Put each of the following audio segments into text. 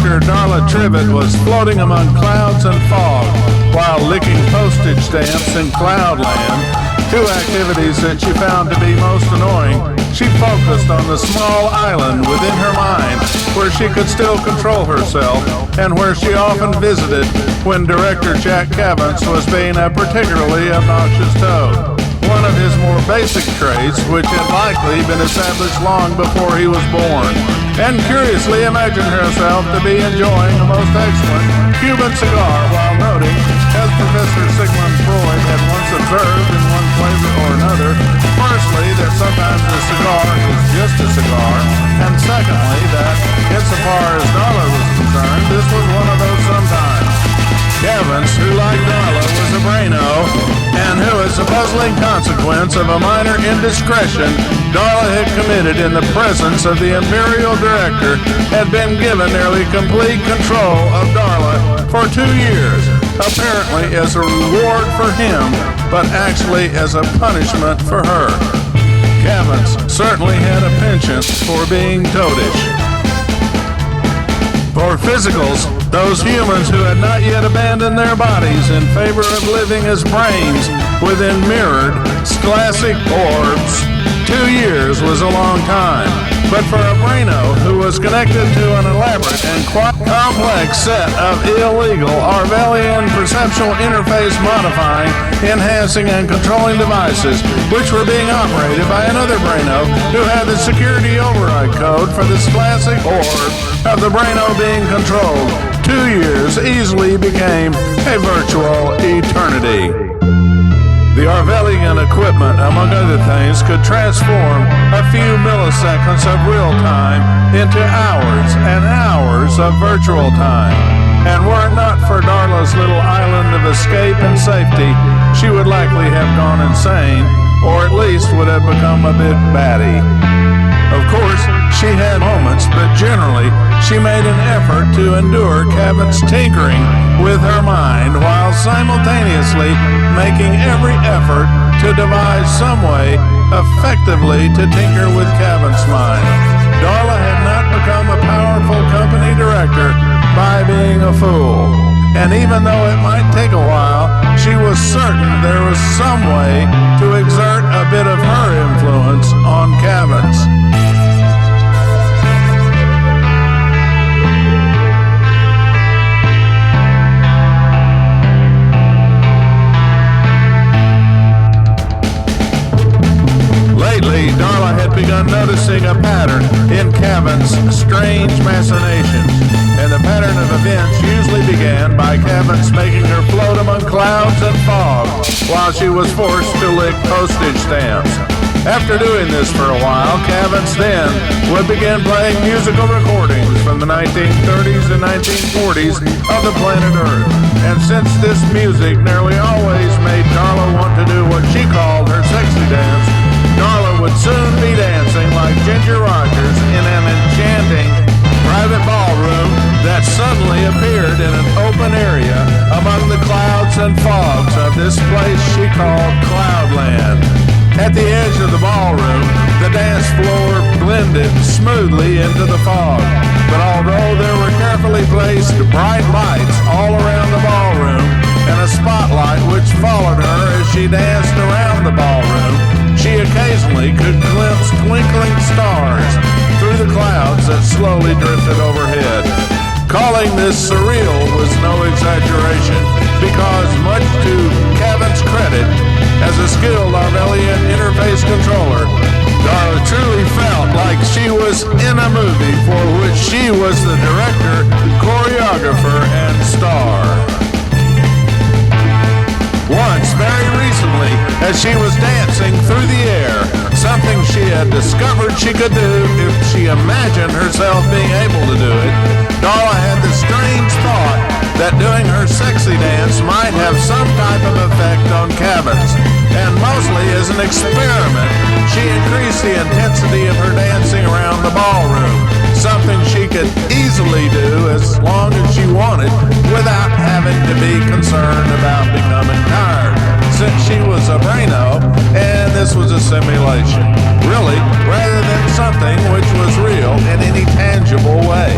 director Darla Trivet was floating among clouds and fog while licking postage stamps in Cloudland, two activities that she found to be most annoying. She focused on the small island within her mind where she could still control herself and where she often visited when director Jack Cavance was being a particularly obnoxious toad. One of his more basic traits, which had likely been established long before he was born, and curiously imagined herself to be enjoying a most excellent Cuban cigar while noting, as Professor Sigmund Freud had once observed in one flavor or another, firstly, that sometimes a cigar is just a cigar, and secondly, that, insofar as Darla was concerned, this was one of those sometimes. Cavance, who like Darla was a braino, and who, as a puzzling consequence of a minor indiscretion Darla had committed in the presence of the Imperial Director, had been given nearly complete control of Darla for 2 years, apparently as a reward for him, but actually as a punishment for her. Cavance certainly had a penchant for being toadish. For physicals, those humans who had not yet abandoned their bodies in favor of living as brains within mirrored, classic orbs, 2 years was a long time. But for a braino who was connected to an elaborate and quite complex set of illegal Orwellian perceptual interface modifying, enhancing, and controlling devices, which were being operated by another braino who had the security override code for this classic orb of the braino being controlled, 2 years easily became a virtual eternity. The Orwellian equipment, among other things, could transform a few milliseconds of real time into hours and hours of virtual time. And were it not for Darla's little island of escape and safety, she would likely have gone insane, or at least would have become a bit batty. Of course, she had moments, but generally, she made an effort to endure Cavance's tinkering with her mind while simultaneously making every effort to devise some way effectively to tinker with Cavance's mind. Darla had not become a powerful company director by being a fool. And even though it might take a while, she was certain there was some way to exert a bit of her influence on Cavance. Lately, Darla had begun noticing a pattern in Cavance's strange machinations, and the pattern of events usually began by Cavance making her float among clouds and fog while she was forced to lick postage stamps. After doing this for a while, Cavance then would begin playing musical recordings from the 1930s and 1940s of the planet Earth. And since this music nearly always made Darla want to do what she called her sexy dance, Darla would soon be dancing like Ginger Rogers in an enchanting private ballroom that suddenly appeared in an open area among the clouds and fogs of this place she called Cloudland. At the edge of the ballroom, the dance floor blended smoothly into the fog. But although there were carefully placed bright lights all around the ballroom and a spotlight which followed her as she danced around the ballroom, she occasionally could glimpse twinkling stars through the clouds that slowly drifted overhead. Calling this surreal was no exaggeration, because much to Cavance's credit, as a skilled Orwellian interface controller, Darla truly felt like she was in a movie for which she was the director, choreographer, and star. Once, very recently, as she was dancing through the air, something she had discovered she could do if she imagined herself being able to do it, Darla had the strange thought that doing her sexy dance might have some type of effect on Cavance. And mostly as an experiment, she increased the intensity of her dancing around the ballroom, something she could easily do as long as she wanted without having to be concerned about becoming tired, since she was a braino and this was a simulation, really, rather than something which was real in any tangible way.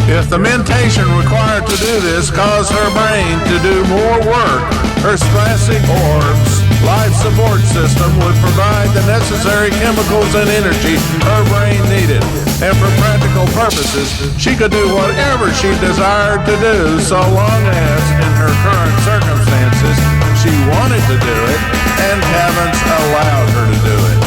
If the dedication required to do this caused her brain to do more work. Her thoracic orbs life support system would provide the necessary chemicals and energy her brain needed. And for practical purposes, she could do whatever she desired to do so long as, in her current circumstances, she wanted to do it and Cavans allowed her to do it.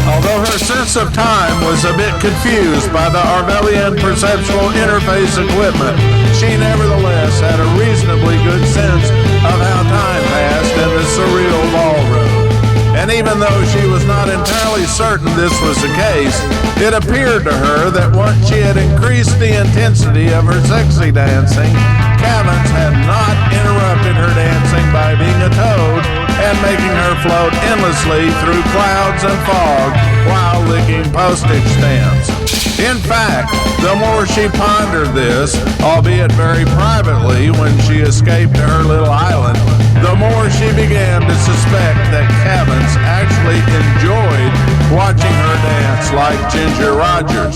Although her sense of time was a bit confused by the Arvelian perceptual interface equipment, she nevertheless had a reasonably good sense of how time passed in the surreal ballroom. And even though she was not entirely certain this was the case, it appeared to her that once she had increased the intensity of her sexy dancing, Cavans had not interrupted her dancing by being a toad and making her float endlessly through clouds and fog while licking postage stamps. In fact, the more she pondered this, albeit very privately when she escaped to her little island, the more she began to suspect that Cavans actually enjoyed watching her dance like Ginger Rogers.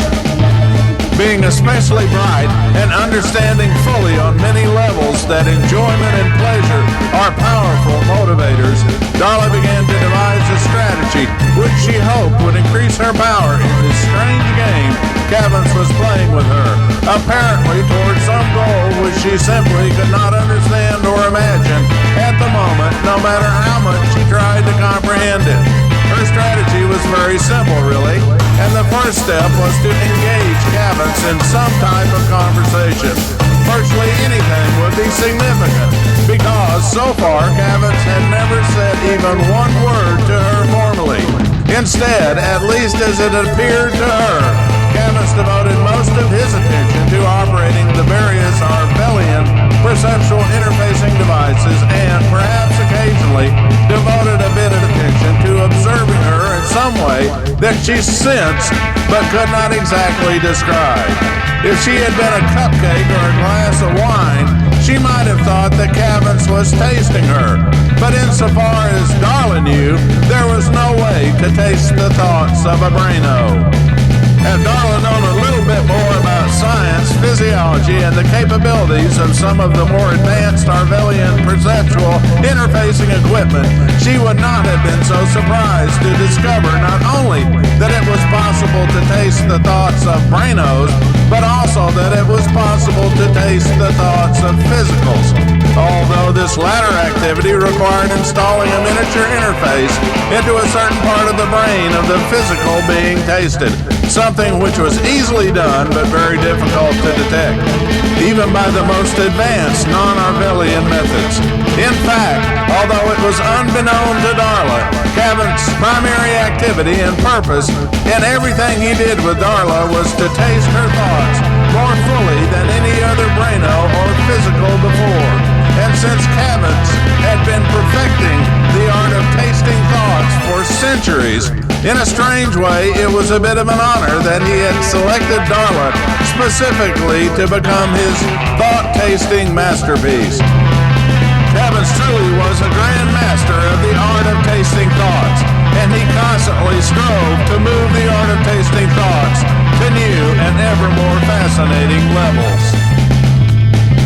Being especially bright and understanding fully on many levels that enjoyment and pleasure are powerful motivators, Darla began to devise a strategy which she hoped would increase her power in this strange game Cavans was playing with her, apparently toward some goal which she simply could not understand or imagine at the moment, no matter how much she tried to comprehend it. Her strategy was very simple, really, and the first step was to engage Cavans in some type of conversation. Virtually anything would be significant, because so far Cavans had never said even one word to her formally. Instead, at least as it appeared to her, Cavans devoted most of his attention to operating the various Arvelian perceptual interfacing devices and, perhaps occasionally, devoted a bit of attention to observing her in some way that she sensed but could not exactly describe. If she had been a cupcake or a glass of wine, she might have thought that Cavans was tasting her. But insofar as Darla knew, there was no way to taste the thoughts of a braino. Had Darla known a little bit more about science, physiology, and the capabilities of some of the more advanced Arvelian perceptual interfacing equipment, she would not have been so surprised to discover not only that it was possible to taste the thoughts of brainos, but also that it was possible to taste the thoughts of physicals. Although this latter activity required installing a miniature interface into a certain part of the brain of the physical being tasted, something which was easily done but very difficult to detect, even by the most advanced non-Arvelian methods. In fact, although it was unbeknown to Darla, Cavans' primary activity and purpose in everything he did with Darla was to taste her thoughts more fully than any other braino or physical before. And since Cavans had been perfecting the art of tasting thoughts for centuries, in a strange way, it was a bit of an honor that he had selected Darla specifically to become his thought-tasting masterpiece. Cavans truly was a grand master of the art of tasting thoughts, and he constantly strove to move the art of tasting thoughts to new and ever more fascinating levels.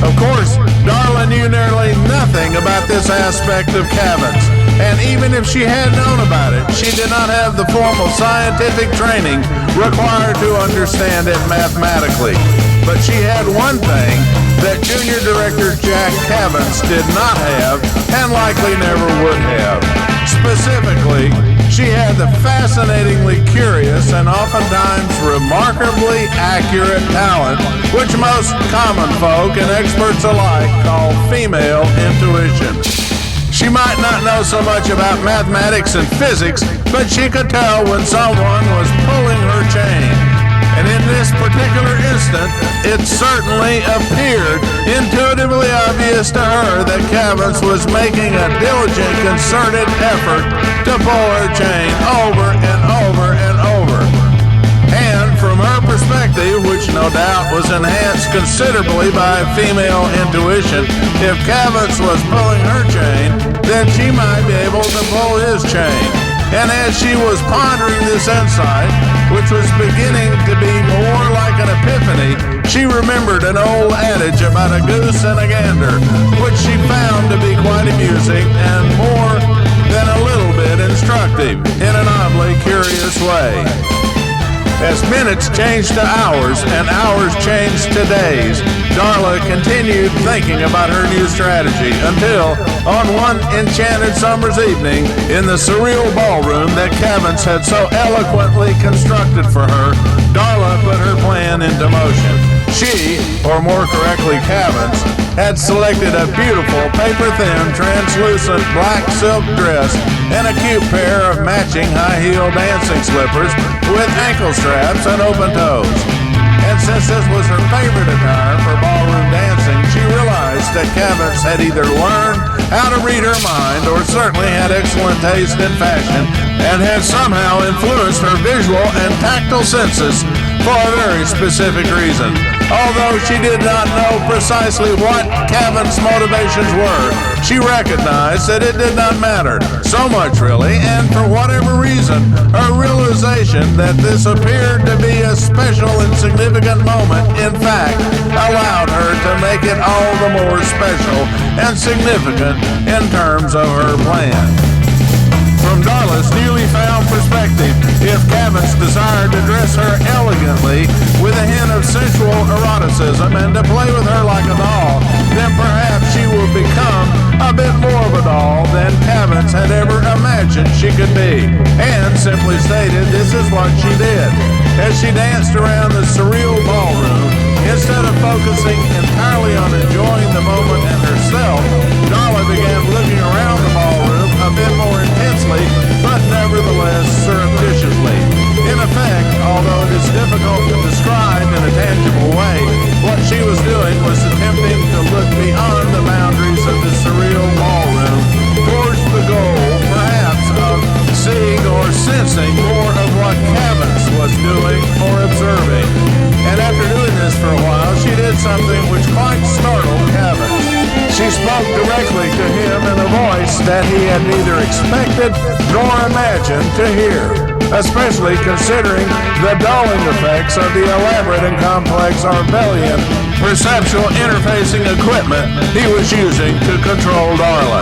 Of course, Darla knew nearly nothing about this aspect of Cavans, and even if she had known about it, she did not have the formal scientific training required to understand it mathematically. But she had one thing that Junior Director Jack Cavans did not have, and likely never would have. Specifically, she had the fascinatingly curious and oftentimes remarkably accurate talent which most common folk and experts alike call female intuition. She might not know so much about mathematics and physics, but she could tell when someone was pulling her chain. And in this particular instant, it certainly appeared intuitively obvious to her that Cavans was making a diligent, concerted effort to pull her chain over and over and over. And from her perspective, which no doubt was enhanced considerably by female intuition, if Cavans was pulling her chain, then she might be able to pull his chain. And as she was pondering this insight, which was beginning to be more like an epiphany, she remembered an old adage about a goose and a gander, which she found to be quite amusing and more than a little bit instructive in an oddly curious way. As minutes changed to hours and hours changed to days, Darla continued thinking about her new strategy until, on one enchanted summer's evening in the surreal ballroom that Cavins had so eloquently constructed for her, Darla put her plan into motion. She, or more correctly Cavins, had selected a beautiful paper-thin, translucent black silk dress and a cute pair of matching high-heel dancing slippers with ankle straps and open toes. And since this was her favorite attire for ballroom dancing, she realized that Cavins had either learned how to read her mind or certainly had excellent taste in fashion and had somehow influenced her visual and tactile senses for a very specific reason. Although she did not know precisely what Cavins' motivations were, she recognized that it did not matter so much really, and for whatever reason, her realization that this appeared to be a special and significant moment, in fact, allowed her to make it all the more special and significant in terms of her plan. From Darla's newly found perspective, if Cavins desired to dress her elegantly with a hint of sensual eroticism and to play with her like a doll, then perhaps she would become a bit more of a doll than Cavins had ever imagined she could be. And simply stated, this is what she did. As she danced around the surreal ballroom, instead of focusing entirely on enjoying the moment and herself, Darla began looking around the ballroom a bit more intensely, but nevertheless surreptitiously. In effect, although it is difficult to describe in a tangible way, what she was doing was attempting to look beyond the boundaries of the surreal ballroom towards the goal, perhaps, of seeing or sensing more of what Cavins was doing or observing. And after doing this for a while, she did something which quite startled Cavins. She spoke directly to him in a voice that he had neither expected nor imagined to hear, especially considering the dulling effects of the elaborate and complex Arvelian perceptual interfacing equipment he was using to control Darla.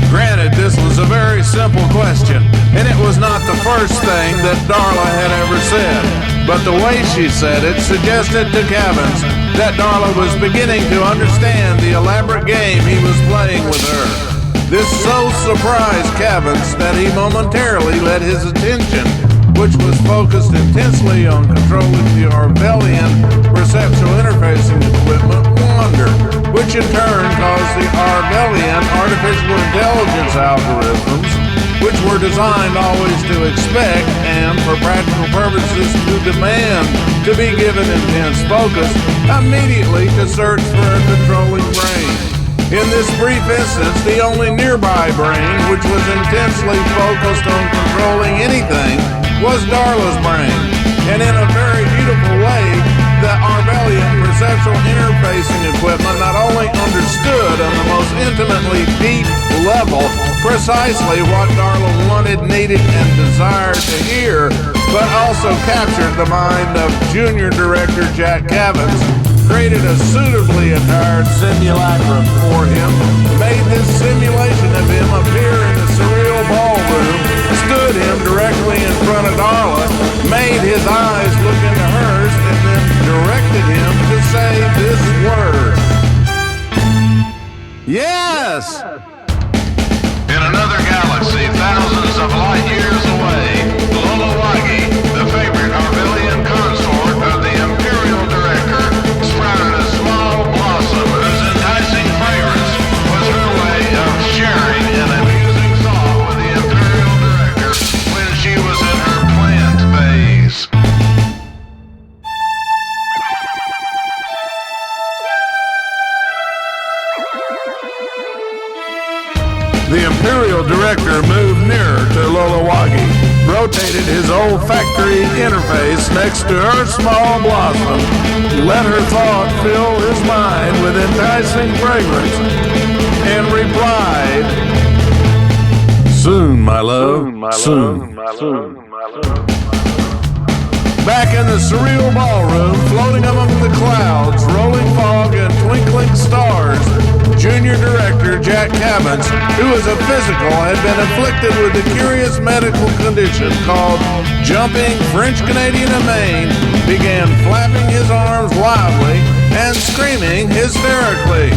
Granted, this was a very simple question, and it was not the first thing that Darla had ever said, but the way she said it suggested to Cavins that Darla was beginning to understand the elaborate game he was playing with her. This so surprised Cavins that he momentarily let his attention, which was focused intensely on controlling the Arvelian perceptual interfacing equipment, wander, which in turn caused the Arvelian artificial intelligence algorithms, which were designed always to expect and, for practical purposes, to demand to be given intense focus, immediately to search for a controlling brain. In this brief instance, the only nearby brain which was intensely focused on controlling anything was Darla's brain. And in a very beautiful way, the Arvelian perceptual interfacing equipment not only understood on the most intimately deep level precisely what Darla wanted, needed, and desired to hear, but also captured the mind of junior director Jack Cavins, created a suitably attired simulacrum for him, made this simulation of him appear in a surreal ballroom, stood him directly in front of Darla, made his eyes look into hers, and then directed him to say this word. Yes! In another galaxy, thousands of light years away, Lolowagi, the favorite Arvelian consort of the Imperial Director, sprouted a small blossom whose enticing fragrance was her way of sharing an amusing thought with the Imperial Director when she was in her plant phase. The Imperial Director moved nearer to Lolowagi, rotated his olfactory interface next to her small blossom, let her thought fill his mind with enticing fragrance, and replied, "Soon, my love, soon." Back in the surreal ballroom, floating among the clouds, rolling fog, and twinkling stars, Junior Director Jack Cabbins, who was a physical, had been afflicted with a curious medical condition called jumping French-Canadian amain, began flapping his arms wildly and screaming hysterically.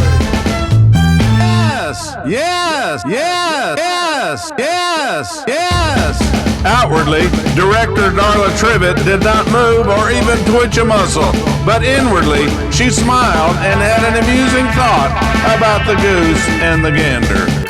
Yes, yes, yes, yes, yes, yes. Outwardly, Director Darla Tribbett did not move or even twitch a muscle, but inwardly, she smiled and had an amusing thought about the goose and the gander.